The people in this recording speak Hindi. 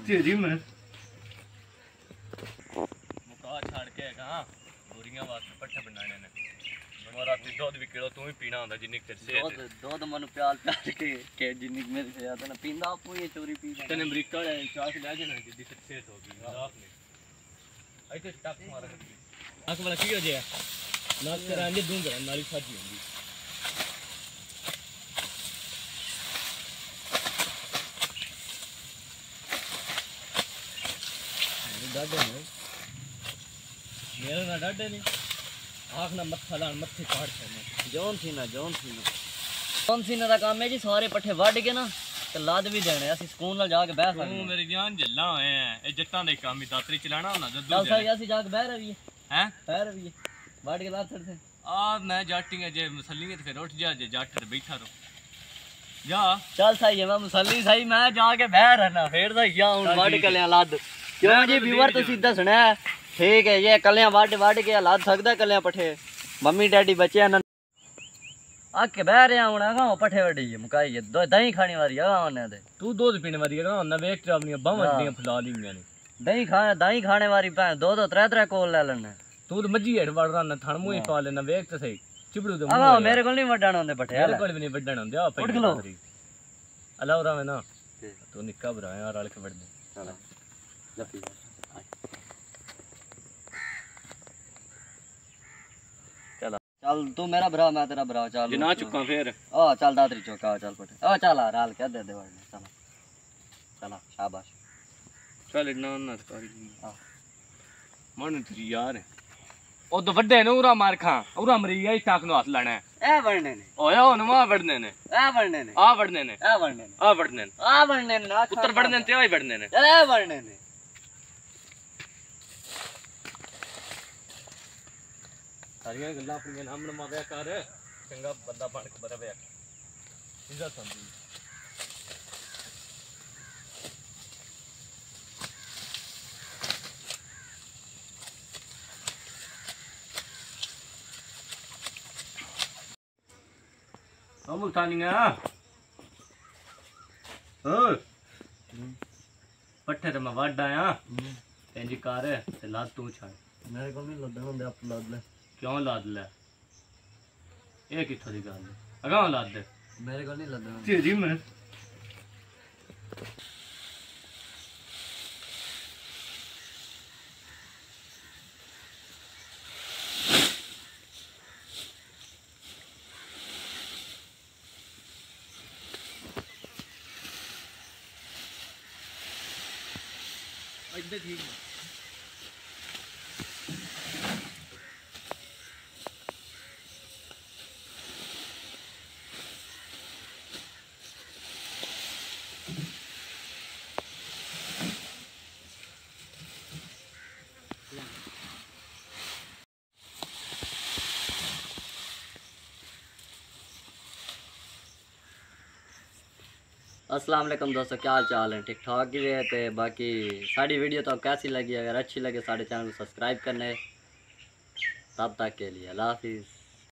तेरी मैं मुका छाड़ के कहां बोरियां वास्ते पट्ठे बनाने ने हमारा दूध भी किलो तू ही पीना होंदा जिन्नी तेरे से दूध मनु प्याल प्याल के जिन्नी मेरे से ज्यादा ना पींदा आपू ये चोरी पी तने अमेरिका ले चाक ले जाना जिद्दी तेरे से होगी मजाक नहीं आई तो टक मार आंख वाला की हो जाए नाक तेरा अंजे दूंगा नाली फाजी होंगी डाडे ने मेरा ना डाडे नहीं आँख ना मत्था लान मत्थे काट करना जौन थी ना दा काम है जी सारे पट्ठे वढ़ के ना ते लाद भी देने असि सुकून नाल जाके बैठ सकते तू मेरी जान जल्ला होए हैं ए जट्टां दे काम ही दातरी चलाना होना जद्दू चल सही असि जाके बैठ रही हैं बैठ रही वढ़ के लाद छड़ते आ मैं जाटी है जे मसली है तो फिर उठ जा जे जट ते बैठा रहो जा चल सही है मैं मुसल्ली सही मैं जाके बैठ रहना फिर तो या हुन वढ़ के लिया लाद क्यों जी व्यूअर तो सीधा सुना ठीक है ये कलियां वढ़ के लाद सकदा कलियां पट्ठे मम्मी डैडी बच्चे ना आके बह रहे हूं ना पट्ठे वड़ी मुकाई दही खाने वाली है ओने दे तू दूध पीने वाली है ना वेख चावनी बावां दी फुला ली हुई ने दही खाने वाली भैन दो त्रै कोल ले लेने तू तो मज्जी हेठ वड़ रहा थण मुंह पा लेना वेख तो सही चिबड़ू दे हां मेरे को नहीं वड्डण होंदे पट्ठे मेरे को भी नहीं वड्डण होंदे आ पई अल्लाह रावे ना तू निक्का भरा है रल के वड़ दे चल जपी चल तू मेरा भरा मैं तेरा भरा चल जे ना चुका फिर ओ चल दादरी चौका चल पटे ओ चल आ राल के दे दे वड़ने चल चला शाबाश चल ना ना कर हां मन तेरी यार ओ तो वड्डे ने उरा मार खा उरा मरी आई टाक नो हाथ लाना ए वड़ने ने ओए ओ नमा वड़ने ने ए वड़ने ने आ वड़ने ने ए वड़ने ने आ वड़ने ने आ वड़ने ने ना पुत्र वड़ने ते आई वड़ने ने ए वड़ने ने सारियां गल्लां अपनी नाम नमावे कर चंगा बंदा बन के बरवे इज्जत समझी मुल्तानिया पट्ठे तो मैं वड आया इंज कर ते लाद तू छड़ मेरे को नहीं लद्दा होंदे आप लाद ले क्यों लाद ले ये कित्थों दी गल है अगां लाद दे मेरे को नहीं लद्दा तेरी मैं इधर ठीक है अस्सलाम वालेकुम दोस्तों, क्या हाल चाल है? ठीक ठाक ही रहे थे। बाकी साड़ी वीडियो तो कैसी लगी? अगर अच्छी लगे साढ़े चैनल को सब्सक्राइब करने। तब तक के लिए अल्लाह हाफिज़।